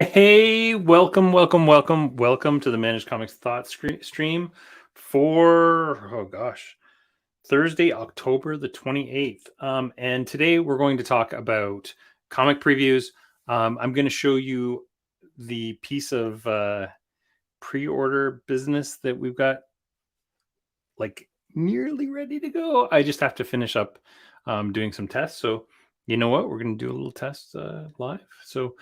Hey, welcome to the Managed Comics Stream for, oh gosh, Thursday, October the 28th. And today we're going to talk about comic previews. I'm going to show you the piece of pre-order business that we've got like nearly ready to go. I just have to finish up doing some tests. So you know what? We're going to do a little test live. So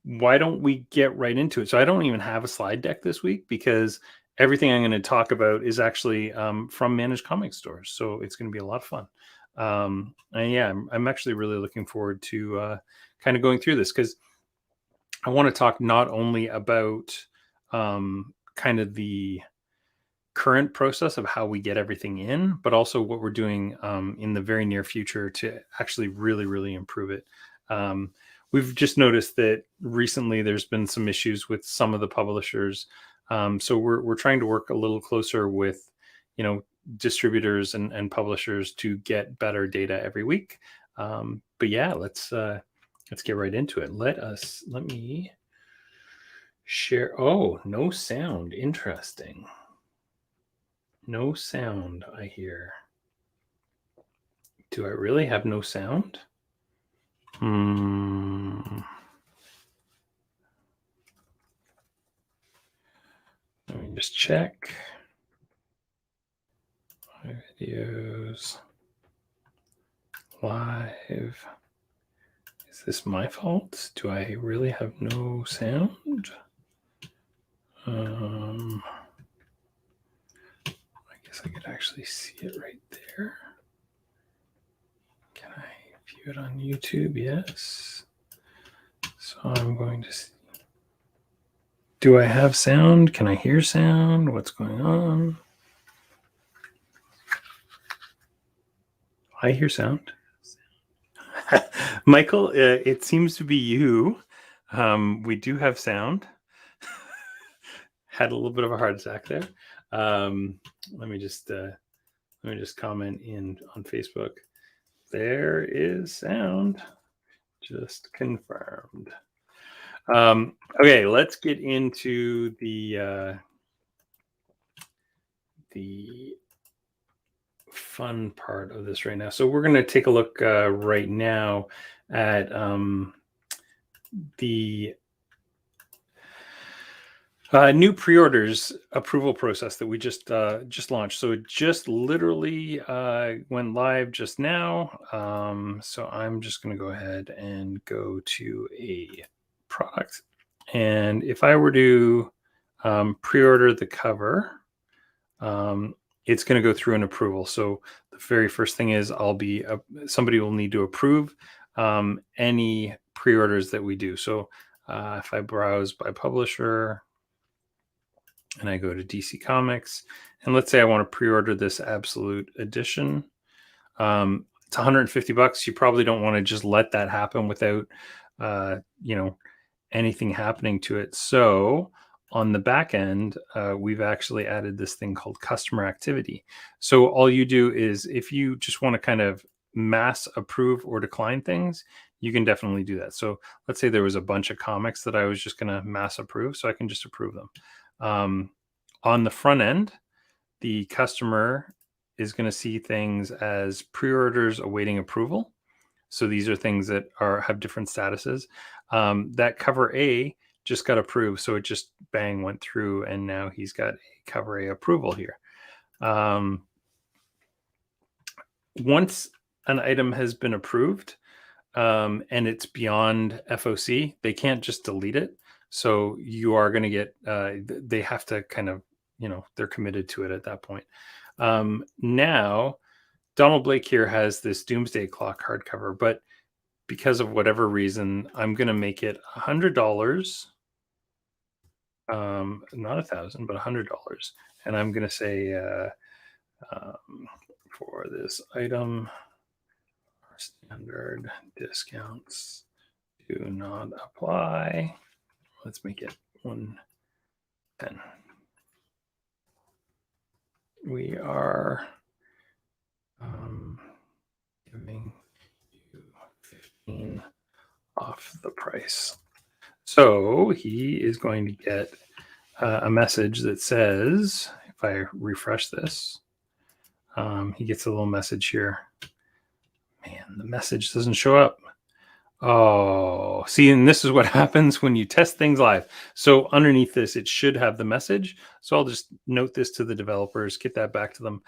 why don't we get right into it? So I don't even have a slide deck this week because everything I'm going to talk about is actually from managed comic stores. So it's going to be a lot of fun. And yeah, I'm actually really looking forward to kind of going through this because I want to talk not only about kind of the current process of how we get everything in, but also what we're doing in the very near future to actually really improve it. We've just noticed that recently there's been some issues with some of the publishers, so we're trying to work a little closer with, distributors and publishers to get better data every week. But yeah, let's get right into it. Let me share. Oh, no sound. Interesting. No sound, I hear. Do I really have no sound? Let me just check. My videos. Live. Is this my fault? Do I really have no sound? I guess I could actually see it right there. Can I view it on YouTube? Yes. So I'm going to see. Do I have sound? Can I hear sound? What's going on? I hear sound. Michael, it seems to be you. We do have sound. Had a little bit of a heart attack there. Let me just comment in on Facebook. There is sound. Just confirmed. Okay, let's get into the fun part of this right now. So we're going to take a look right now at the new pre-orders approval process that we just launched. So it just literally went live just now. So I'm just going to go ahead and go to a product. And if I were to pre-order the cover, it's going to go through an approval. So the very first thing is somebody will need to approve any pre-orders that we do. So if I browse by publisher and I go to DC Comics, and let's say I want to pre-order this Absolute Edition, it's $150. You probably don't want to just let that happen without, anything happening to it. So on the back end, we've actually added this thing called customer activity. So all you do is if you just want to kind of mass approve or decline things, you can definitely do that. So let's say there was a bunch of comics that I was just going to mass approve, so I can just approve them. On the front end, the customer is going to see things as pre-orders awaiting approval. So these are things that have different statuses. That cover A just got approved, so it just bang went through, and now he's got a cover A approval here. Once an item has been approved and it's beyond FOC, they can't just delete it. So you are going to get, they have to kind of, they're committed to it at that point. Now, Donald Blake here has this Doomsday Clock hardcover, but because of whatever reason, I'm going to make it $100, not $1,000, but $100. And I'm going to say for this item, standard discounts do not apply. Let's make it 110. We are giving you 15 off the price. So he is going to get a message that says, if I refresh this, he gets a little message here. Man, the message doesn't show up. Oh, see, and this is what happens when you test things live. So underneath this, it should have the message. So I'll just note this to the developers, get that back to them.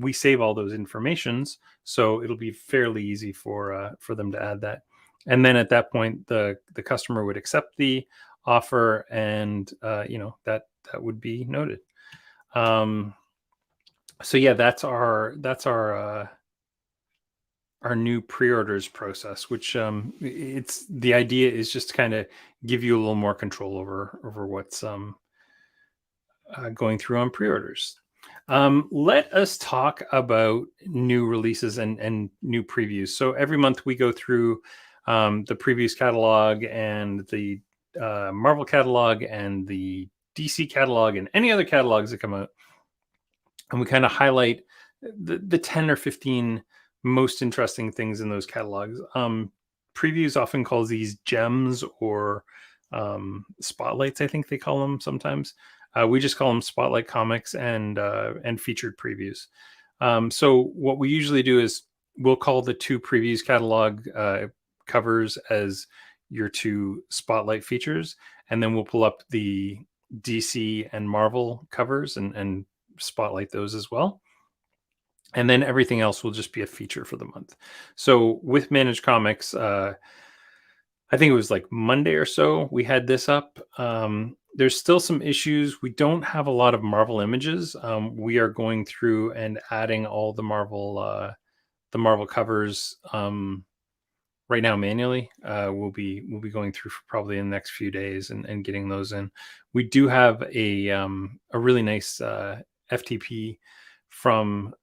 We save all those informations, so it'll be fairly easy for them to add that. And then at that point, the customer would accept the offer, and that would be noted. So yeah, that's our new pre-orders process, which it's the idea is just to kind of give you a little more control over what's going through on pre-orders. Let us talk about new releases and new previews. So every month we go through the previews catalog and the Marvel catalog and the DC catalog and any other catalogs that come out, and we kind of highlight the 10 or 15 most interesting things in those catalogs. Previews often calls these gems or spotlights, I think they call them sometimes. We just call them spotlight comics and featured previews. So what we usually do is we'll call the two previews catalog covers as your two spotlight features, and then we'll pull up the DC and Marvel covers and spotlight those as well. And then everything else will just be a feature for the month. So with Managed Comics, I think it was like Monday or so, we had this up. There's still some issues. We don't have a lot of Marvel images. We are going through and adding all the Marvel covers right now manually. We'll be going through for probably in the next few days and getting those in. We do have a really nice FTP from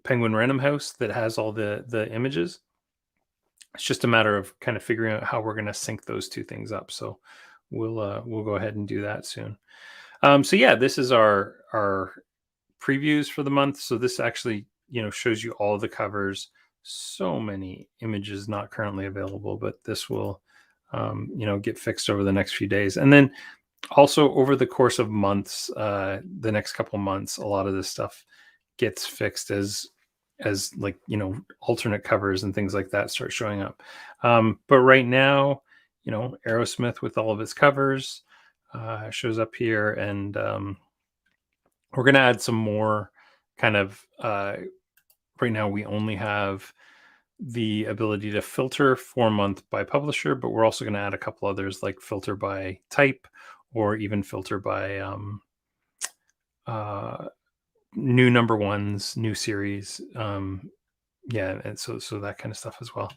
Penguin Random House that has all the images. It's just a matter of kind of figuring out how we're going to sync those two things up. So we'll go ahead and do that soon. So yeah, this is our previews for the month. So this actually shows you all the covers. So many images not currently available, but this will get fixed over the next few days. And then also over the course of months, the next couple months, a lot of this stuff gets fixed as like alternate covers and things like that start showing up. But right now, Aerosmith with all of its covers shows up here, and we're going to add some more kind of right now we only have the ability to filter 4-month by publisher, but we're also going to add a couple others like filter by type or even filter by new number ones, new series. And so that kind of stuff as well.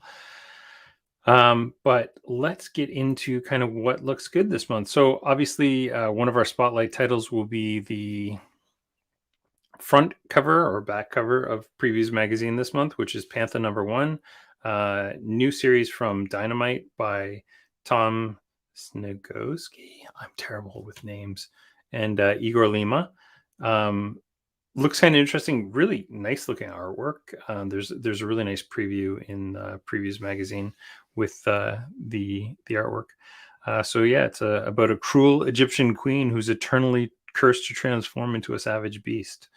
But let's get into kind of what looks good this month. So obviously one of our spotlight titles will be the front cover or back cover of Previews magazine this month, which is Panther Number One, new series from Dynamite by Tom Snegoski. I'm terrible with names. And Igor Lima. Looks kind of interesting, really nice looking artwork. There's a really nice preview in Previews magazine with the artwork. So yeah, it's about a cruel Egyptian queen who's eternally cursed to transform into a savage beast.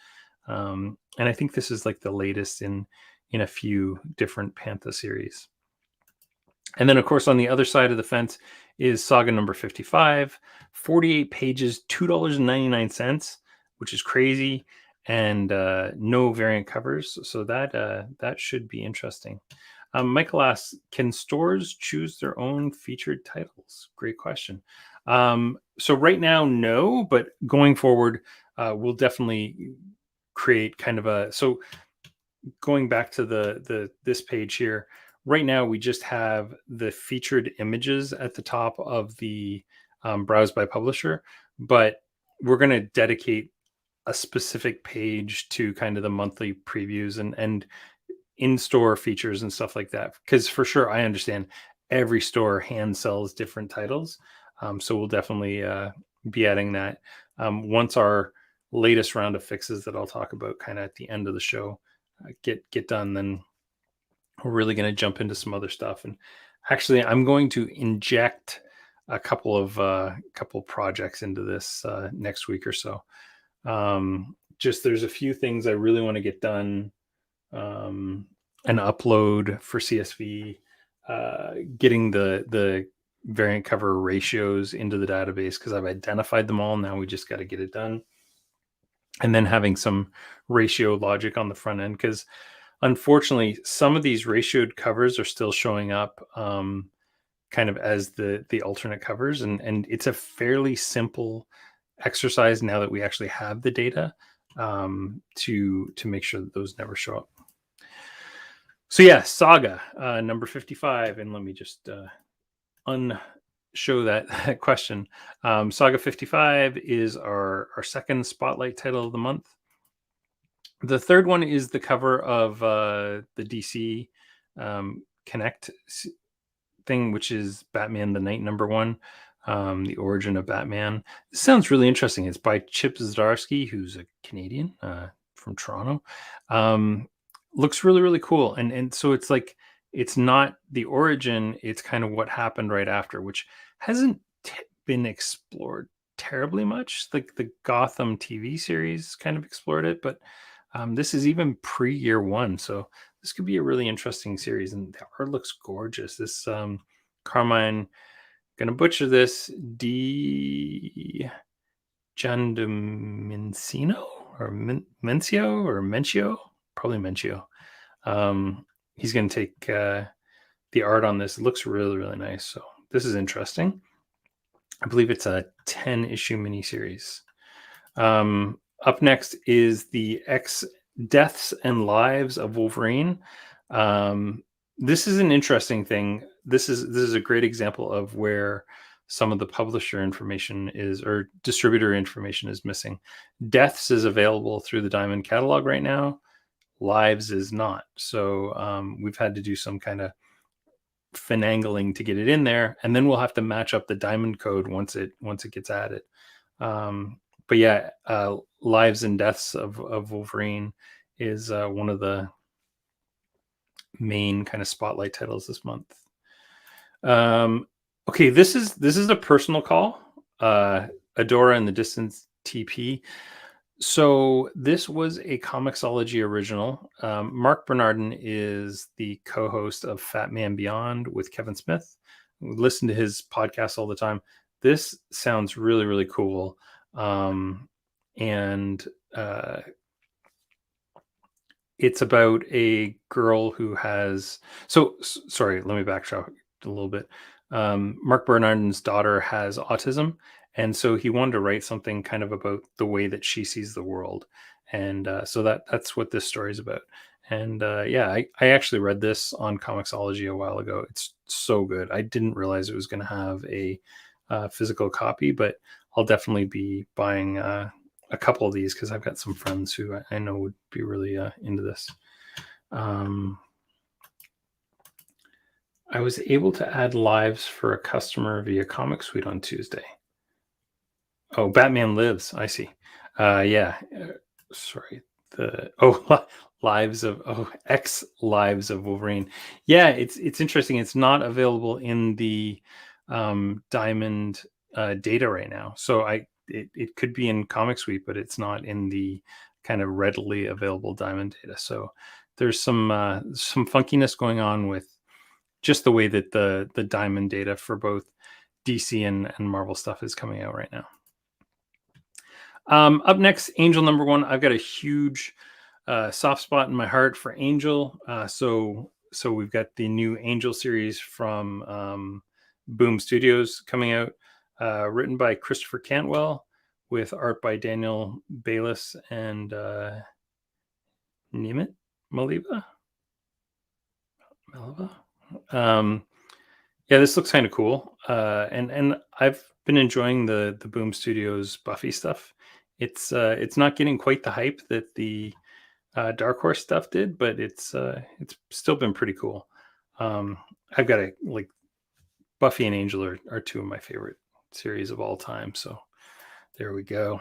And I think this is like the latest in a few different Panther series. And then, of course, on the other side of the fence is Saga number 55, 48 pages, $2.99, which is crazy, and no variant covers. So that should be interesting. Michael asks, can stores choose their own featured titles? Great question. So right now, no, but going forward, we'll definitely create kind of a, so going back to this page here, right now we just have the featured images at the top of the browse by publisher, but we're going to dedicate a specific page to kind of the monthly previews and in-store features and stuff like that. Because for sure, I understand every store hand sells different titles. So we'll definitely be adding that. Once our latest round of fixes that I'll talk about kind of at the end of the show get done, then we're really going to jump into some other stuff. And actually, I'm going to inject a couple projects into this next week or so. Just there's a few things I really want to get done. An upload for CSV, getting the variant cover ratios into the database because I've identified them all. Now we just got to get it done. And then having some ratio logic on the front end, because unfortunately, some of these ratioed covers are still showing up kind of as the alternate covers, and it's a fairly simple exercise now that we actually have the data to make sure that those never show up. So yeah, Saga number 55, and let me just unshow that question. Saga 55 is our second spotlight title of the month. The third one is the cover of the DC Connect thing, which is Batman the Night number 1, the origin of Batman. This sounds really interesting. It's by Chip Zdarsky, who's a Canadian from Toronto. Looks really, really cool. And so it's like, it's not the origin, it's kind of what happened right after, which hasn't been explored terribly much. Like the Gotham TV series kind of explored it, but this is even pre-year 1. So this could be a really interesting series, and the art looks gorgeous. This Carmine, gonna butcher this, Di Giandomenico or Mencio or Mencio, probably Mencio. He's gonna take the art on this. It looks really, really nice. So this is interesting. I believe it's a 10-issue miniseries. Up next is the Deaths and Lives of Wolverine. This is an interesting thing. This is a great example of where some of the publisher information is, or distributor information is missing. Deaths is available through the Diamond catalog right now. Lives is not. So we've had to do some kind of finagling to get it in there, and then we'll have to match up the Diamond code once it gets added. But yeah, Lives and Deaths of Wolverine is one of the main kind of spotlight titles this month. Okay, this is a personal call. Adora and the Distance TP. So this was a Comixology original. Mark Bernardin is the co-host of Fat Man Beyond with Kevin Smith. We listen to his podcast all the time. This sounds really, really cool. It's about a girl who has, sorry, let me backtrack a little bit. Mark Bernardin's daughter has autism, and so he wanted to write something kind of about the way that she sees the world. And so that's what this story is about. And yeah, I actually read this on Comixology a while ago. It's so good. I didn't realize it was going to have a physical copy, but I'll definitely be buying a couple of these because I've got some friends who I know would be really into this. I was able to add lives for a customer via Comic Suite on Tuesday. Oh, Batman Lives. I see. Yeah. Sorry. Lives of X Lives of Wolverine. Yeah, it's interesting. It's not available in the Diamond data right now. So it could be in Comic Suite, but it's not in the kind of readily available Diamond data. So there's some funkiness going on with just the way that the Diamond data for both DC and Marvel stuff is coming out right now. Up next, Angel number 1. I've got a huge soft spot in my heart for Angel. So we've got the new Angel series from Boom Studios coming out, written by Christopher Cantwell with art by Daniel Bayliss and Nimit Maliba. Yeah, this looks kind of cool. And I've been enjoying the Boom Studios Buffy stuff. It's not getting quite the hype that the Dark Horse stuff did, but it's still been pretty cool. I've got Buffy and Angel are two of my favorite series of all time. So there we go.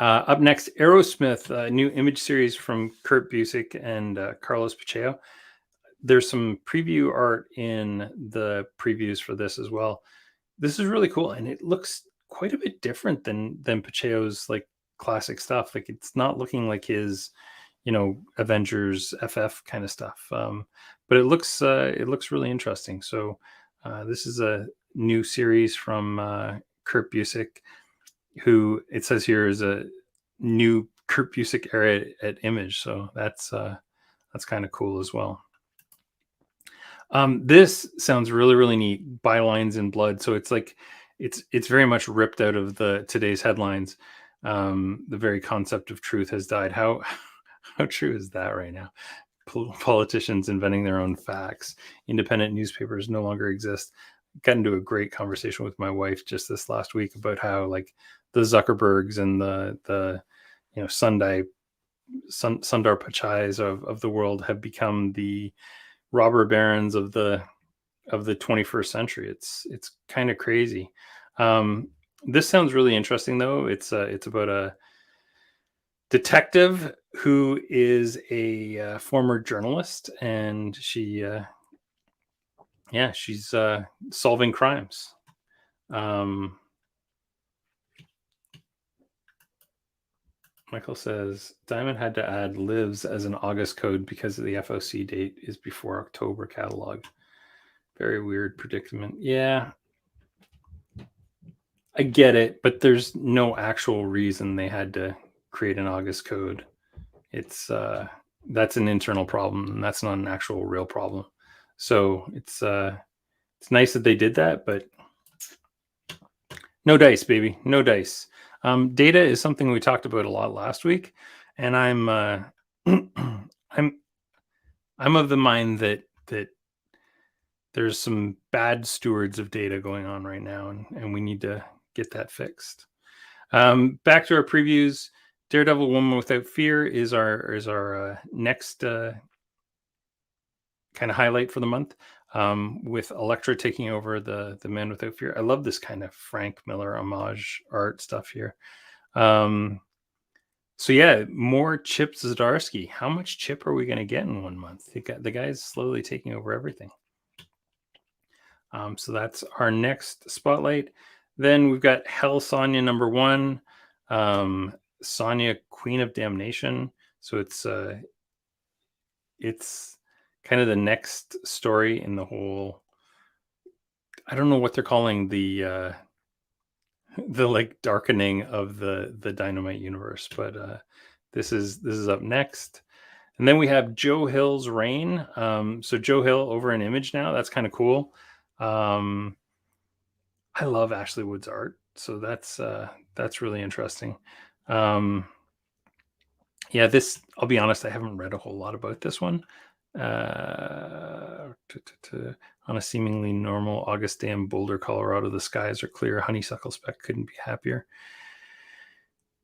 Up next, Aerosmith, a new image series from Kurt Busiek and Carlos Pacheco. There's some preview art in the previews for this as well. this is really cool, and it looks quite a bit different than Pacheco's like classic stuff. Like it's not looking like his, Avengers FF kind of stuff. But it looks really interesting. So this is a new series from Kurt Busiek, who it says here is a new Kurt Busiek era at Image. So that's kind of cool as well. This sounds really, really neat. Bylines in Blood. So it's like it's very much ripped out of the today's headlines. The very concept of truth has died. How how true is that right now? Politicians inventing their own facts. Independent newspapers no longer exist. Got into a great conversation with my wife just this last week about how like the Zuckerbergs and the Sundar Pichais of the world have become the robber barons of the 21st century. It's kind of crazy. This sounds really interesting though. It's about a detective who is a former journalist, and she's solving crimes. Michael says Diamond had to add lives as an August code because the FOC date is before October catalog. Very weird predicament. Yeah, I get it, but there's no actual reason they had to create an August code. It's that's an internal problem, and that's not an actual real problem. So it's nice that they did that, but no dice, baby, no dice. Data is something we talked about a lot last week, and I'm I'm of the mind that there's some bad stewards of data going on right now, and we need to get that fixed. Back to our previews. Daredevil Woman Without Fear is our next kind of highlight for the month, with Elektra taking over the Man Without Fear. I love this kind of Frank Miller homage art stuff here. So yeah, more Chip Zdarsky. How much Chip are we going to get in 1 month? The guy's slowly taking over everything. So that's our next spotlight. Then we've got Hell Sonya number 1, Sonya Queen of Damnation. So it's kind of the next story in the whole. I don't know what they're calling the like darkening of the Dynamite universe, but this is up next. And then we have Joe Hill's Reign. So Joe Hill over in Image now. That's kind of cool. I love Ashley Wood's art, so that's really interesting. Yeah, this, I'll be honest, I haven't read a whole lot about this one. On a seemingly normal August day in Boulder, Colorado, the skies are clear. Honeysuckle speck couldn't be happier.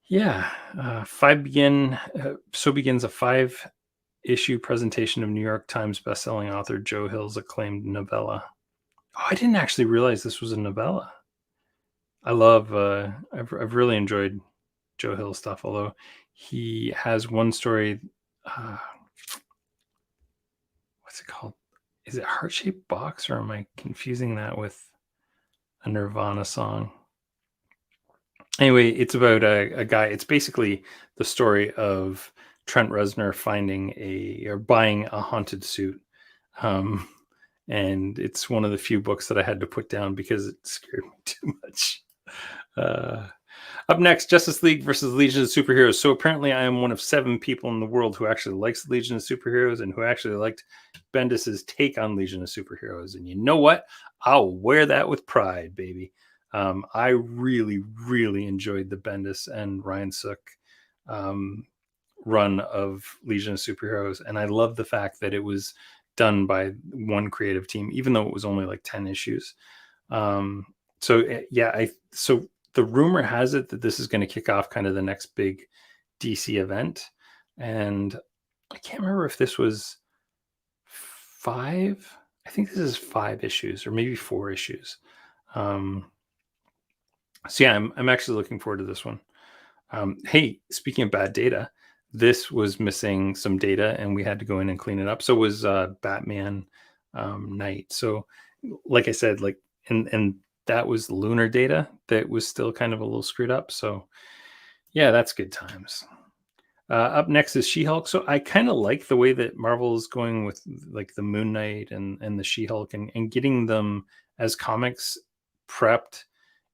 Yeah, so begins a 5-issue presentation of New York Times bestselling author Joe Hill's acclaimed novella. Oh, I didn't actually realize this was a novella. I love, I've really enjoyed Joe Hill stuff, although he has one story, what's it called? Is it Heart-Shaped Box, or am I confusing that with a Nirvana song? Anyway, it's about a guy. It's basically the story of Trent Reznor buying a haunted suit. And it's one of the few books that I had to put down because it scared me too much. Up next, Justice League versus Legion of Superheroes. So apparently I am one of 7 people in the world who actually likes the Legion of Superheroes and who actually liked Bendis's take on Legion of Superheroes. And you know what? I'll wear that with pride, baby. I really, really enjoyed the Bendis and Ryan Sook run of Legion of Superheroes. And I love the fact that it was done by one creative team, even though it was only like 10 issues. So the rumor has it that this is going to kick off kind of the next big DC event. And I can't remember if this was 5. I think this is 5 issues or maybe 4 issues. So yeah, I'm actually looking forward to this one. Hey, speaking of bad data, this was missing some data and we had to go in and clean it up. So was Batman Night. So like I said, like, and that was lunar data that was still kind of a little screwed up. So yeah, that's good times. Up next is She-Hulk. So I kind of like the way that Marvel is going with like the Moon Knight and the She-Hulk and getting them as comics prepped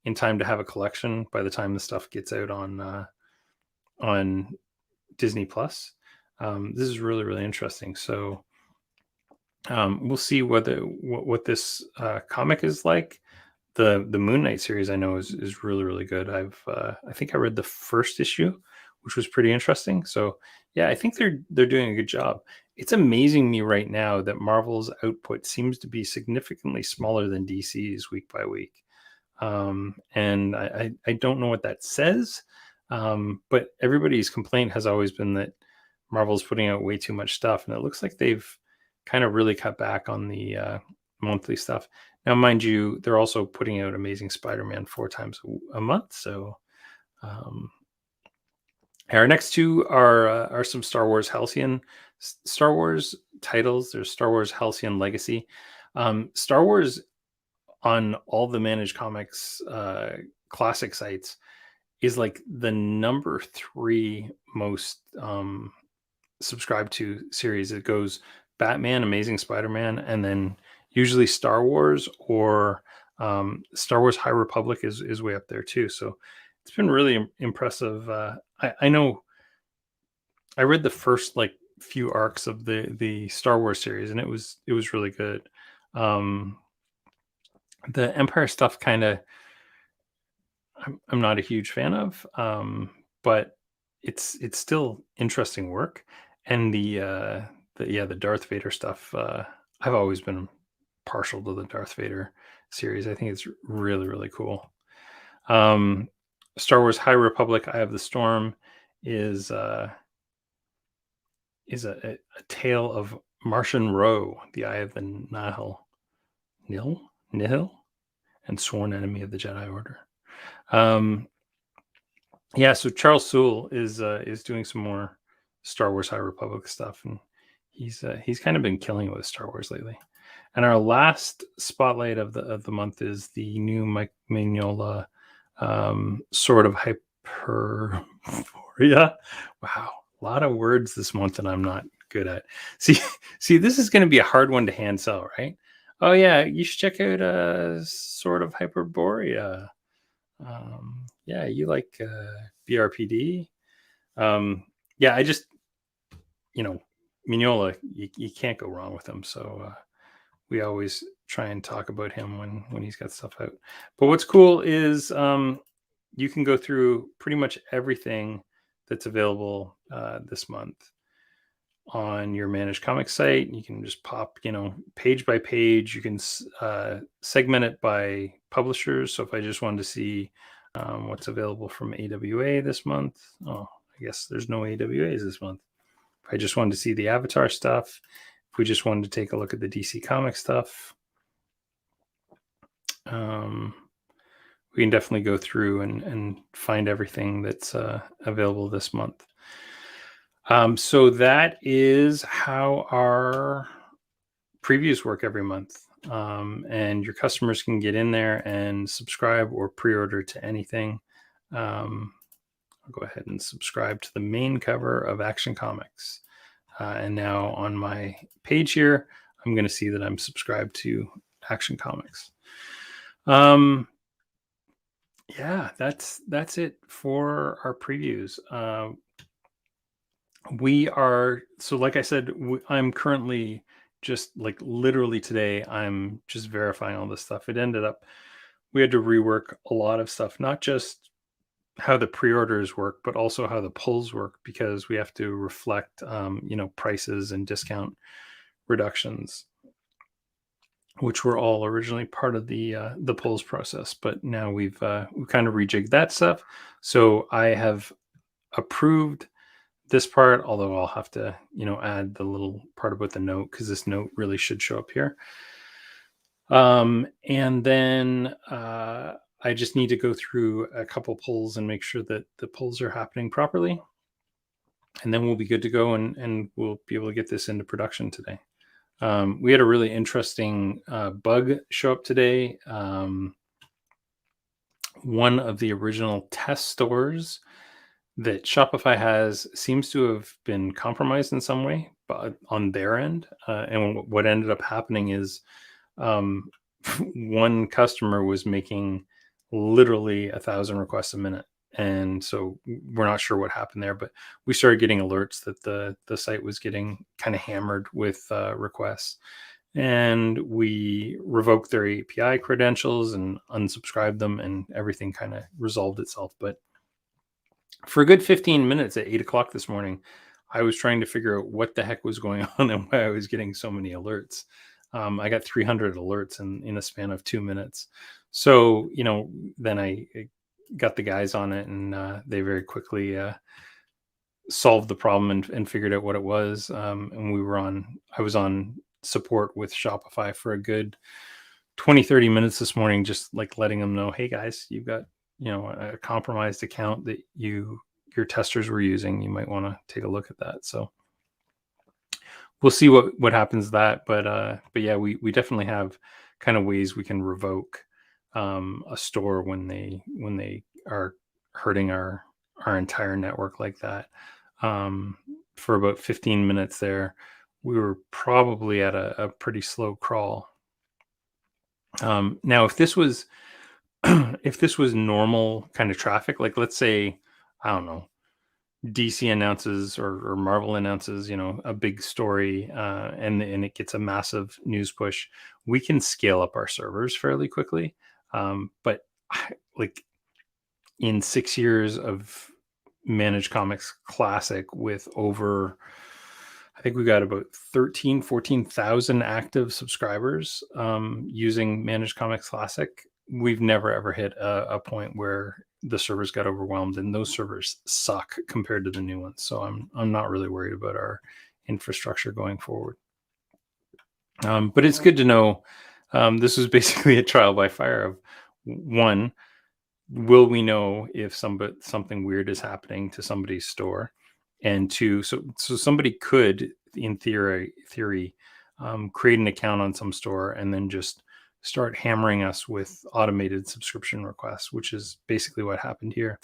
in time to have a collection by the time the stuff gets out on Disney Plus. This is really, really interesting. So we'll see what this comic is like. The Moon Knight series I know is really, really good. I think I read the first issue, which was pretty interesting. So yeah, I think they're doing a good job. It's amazing me right now that Marvel's output seems to be significantly smaller than DC's week by week. And I don't know what that says. But everybody's complaint has always been that Marvel's putting out way too much stuff, and it looks like they've kind of really cut back on the monthly stuff. Now, mind you, they're also putting out Amazing Spider-Man 4 times a month. So our next two are some Star Wars Halcyon Star Wars titles. There's Star Wars Halcyon Legacy. Star Wars on all the Managed Comics classic sites is like the number 3 most subscribed to series. It goes Batman, Amazing Spider-Man, and then usually Star Wars or Star Wars High Republic is way up there too. So it's been really impressive. I know I read the first like few arcs of the Star Wars series, and it was really good. The Empire stuff kind of I'm not a huge fan of, but it's still interesting work. And the Darth Vader stuff, I've always been partial to the Darth Vader series. I think it's really, really cool. Star Wars High Republic, Eye of the Storm is a tale of Martian Row, the Eye of the Nihil, and sworn enemy of the Jedi Order. Yeah, so Charles Soule is doing some more Star Wars High Republic stuff, and he's kind of been killing it with Star Wars lately. And our last spotlight of the month is the new Mike Mignola Sword of Hyperborea. Wow, a lot of words this month that I'm not good at. See, this is going to be a hard one to hand sell, right? Oh yeah, you should check out Sword of Hyperborea. Yeah, you like BRPD. Yeah, I just, Mignola, you can't go wrong with him. So we always try and talk about him when he's got stuff out. But what's cool is you can go through pretty much everything that's available this month on your Managed Comics site. You can just pop, page by page. You can segment it by publishers. So if I just wanted to see what's available from AWA this month, I guess there's no AWAs this month. If I just wanted to see the Avatar stuff, if we just wanted to take a look at the DC Comics stuff, we can definitely go through and find everything that's available this month. So that is how our previews work every month. And your customers can get in there and subscribe or pre-order to anything. I'll go ahead and subscribe to the main cover of Action Comics. And now on my page here, I'm going to see that I'm subscribed to Action Comics. Yeah, that's it for our previews. Like I said, I'm currently just like literally today, I'm just verifying all this stuff. It ended up, we had to rework a lot of stuff, not just how the pre-orders work, but also how the pulls work, because we have to reflect, prices and discount reductions, which were all originally part of the pulls process. But now we've kind of rejigged that stuff. So I have approved this part, although I'll have to, add the little part about the note, because this note really should show up here. And then I just need to go through a couple pulls and make sure that the pulls are happening properly. And then we'll be good to go, and we'll be able to get this into production today. We had a really interesting bug show up today. one of the original test stores that Shopify has seems to have been compromised in some way, but on their end. And what ended up happening is um, one customer was making literally 1,000 requests a minute. And so we're not sure what happened there, but we started getting alerts that the site was getting kind of hammered with requests. And we revoked their API credentials and unsubscribed them, and everything kind of resolved itself. But for a good 15 minutes at 8 o'clock this morning, I was trying to figure out what the heck was going on and why I was getting so many alerts. I got 300 alerts in a span of 2 minutes. So, then I got the guys on it, and they very quickly solved the problem and figured out what it was. And I was on support with Shopify for a good 20-30 minutes this morning, just like letting them know, hey guys, you've got a compromised account that your testers were using. You might want to take a look at that. So we'll see what happens to that. But yeah, we definitely have kind of ways we can revoke a store when they are hurting our entire network like that. For about 15 minutes there, we were probably at a pretty slow crawl. Now, if this was normal kind of traffic, like let's say, I don't know, DC announces or Marvel announces, a big story, and it gets a massive news push, we can scale up our servers fairly quickly. But like in 6 years of Managed Comics Classic, with over, I think we got about 14,000 active subscribers using Managed Comics Classic, we've never ever hit a point where the servers got overwhelmed, and those servers suck compared to the new ones. So I'm not really worried about our infrastructure going forward. But it's good to know this was basically a trial by fire of, one, will we know if something weird is happening to somebody's store? And two, so somebody could, in theory, create an account on some store and then just start hammering us with automated subscription requests, which is basically what happened here.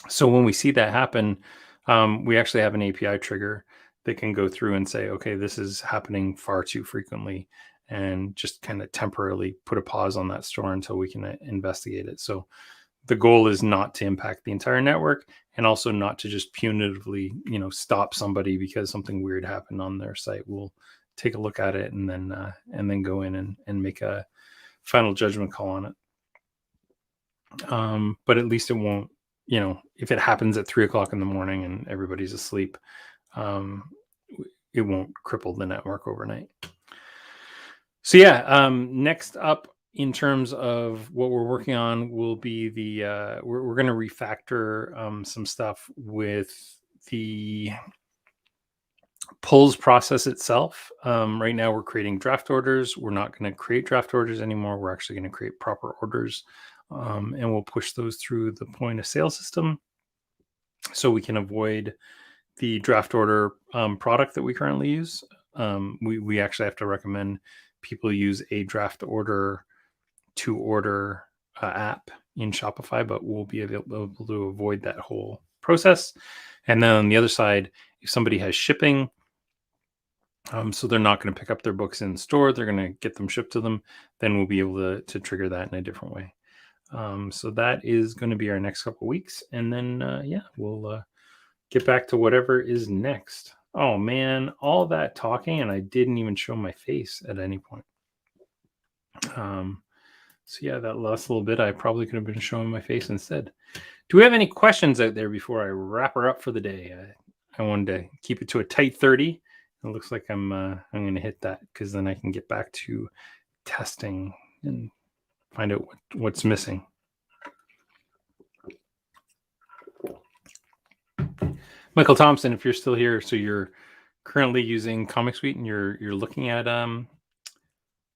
So when we see that happen, we actually have an API trigger that can go through and say, okay, this is happening far too frequently, and just kind of temporarily put a pause on that store until we can investigate it. So the goal is not to impact the entire network, and also not to just punitively, stop somebody because something weird happened on their site. We'll take a look at it and then go in and make a final judgment call on it. But at least it won't, if it happens at 3 o'clock in the morning and everybody's asleep, it won't cripple the network overnight. So yeah, next up in terms of what we're working on will be we're going to refactor some stuff with the pulls process itself. Right now we're creating draft orders. We're not going to create draft orders anymore. We're actually going to create proper orders, and we'll push those through the point of sale system so we can avoid the draft order product that we currently use. We actually have to recommend people use a draft order to order app in Shopify, but we'll be able to avoid that whole process. And then on the other side, if somebody has shipping, so they're not going to pick up their books in store, they're going to get them shipped to them, then we'll be able to trigger that in a different way. So that is going to be our next couple of weeks. And then, we'll get back to whatever is next. Oh man, all that talking, and I didn't even show my face at any point. So yeah, that last little bit, I probably could have been showing my face instead. Do we have any questions out there before I wrap her up for the day? I wanted to keep it to a tight 30. It looks like I'm going to hit that, because then I can get back to testing and find out what's missing. Michael Thompson, if you're still here, so you're currently using Comic Suite and you're looking at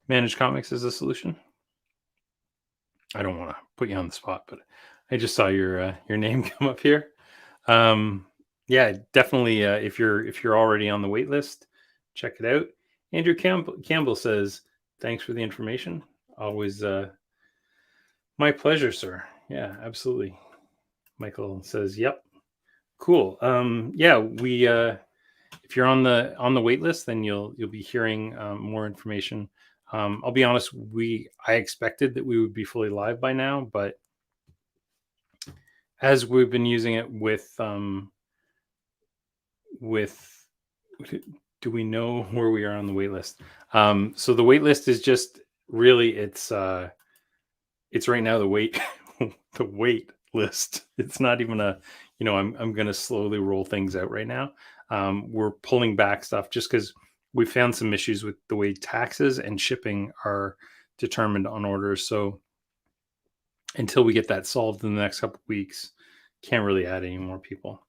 Managed Comics as a solution. I don't want to put you on the spot, but I just saw your name come up here. Yeah, definitely. If you're already on the wait list, check it out. Andrew Campbell says, "Thanks for the information. Always My pleasure, sir. Yeah, absolutely. Michael says, "Yep, cool." Yeah, we if you're on the wait list, then you'll be hearing more information. I'll be honest, I expected that we would be fully live by now, but as we've been using it with do we know where we are on the wait list? So the wait list is just really it's right now the wait the wait list. It's not even I'm going to slowly roll things out right now. We're pulling back stuff just because we found some issues with the way taxes and shipping are determined on orders. So until we get that solved in the next couple of weeks, can't really add any more people.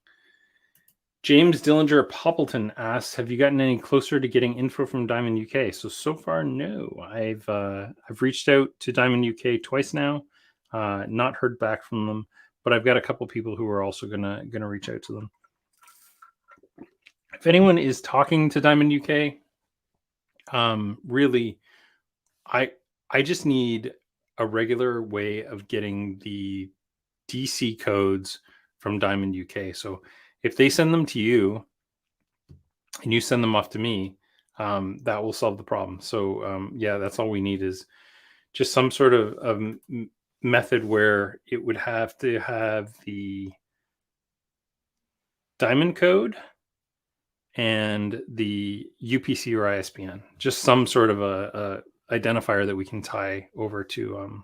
James Dillinger Poppleton asks, "Have you gotten any closer to getting info from Diamond UK?" So far, no. I've reached out to Diamond UK twice now, not heard back from them, but I've got a couple people who are also gonna reach out to them. If anyone is talking to Diamond UK, really, I just need a regular way of getting the DC codes from Diamond UK. So if they send them to you and you send them off to me, that will solve the problem. So yeah, that's all we need is just some sort of method where it would have to have the diamond code and the UPC or ISBN, just some sort of a identifier that we can tie over to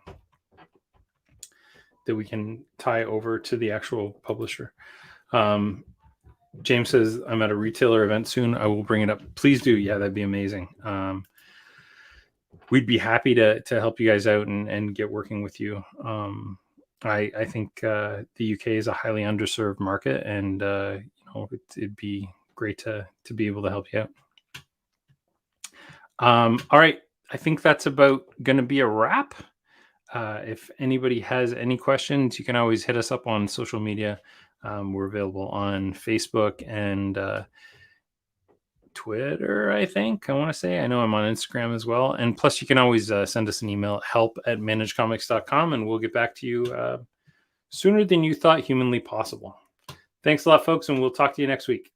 the actual publisher. James says, "I'm at a retailer event soon. I will bring it up." Please do. Yeah, that'd be amazing. We'd be happy to help you guys out and get working with you. I think the UK is a highly underserved market, and it'd be great to be able to help you out. All right, I think that's about going to be a wrap. If anybody has any questions, you can always hit us up on social media. We're available on Facebook and Twitter, I think. I want to say. I know I'm on Instagram as well. And plus, you can always send us an email at help@managedcomics.com, and we'll get back to you sooner than you thought humanly possible. Thanks a lot, folks, and we'll talk to you next week.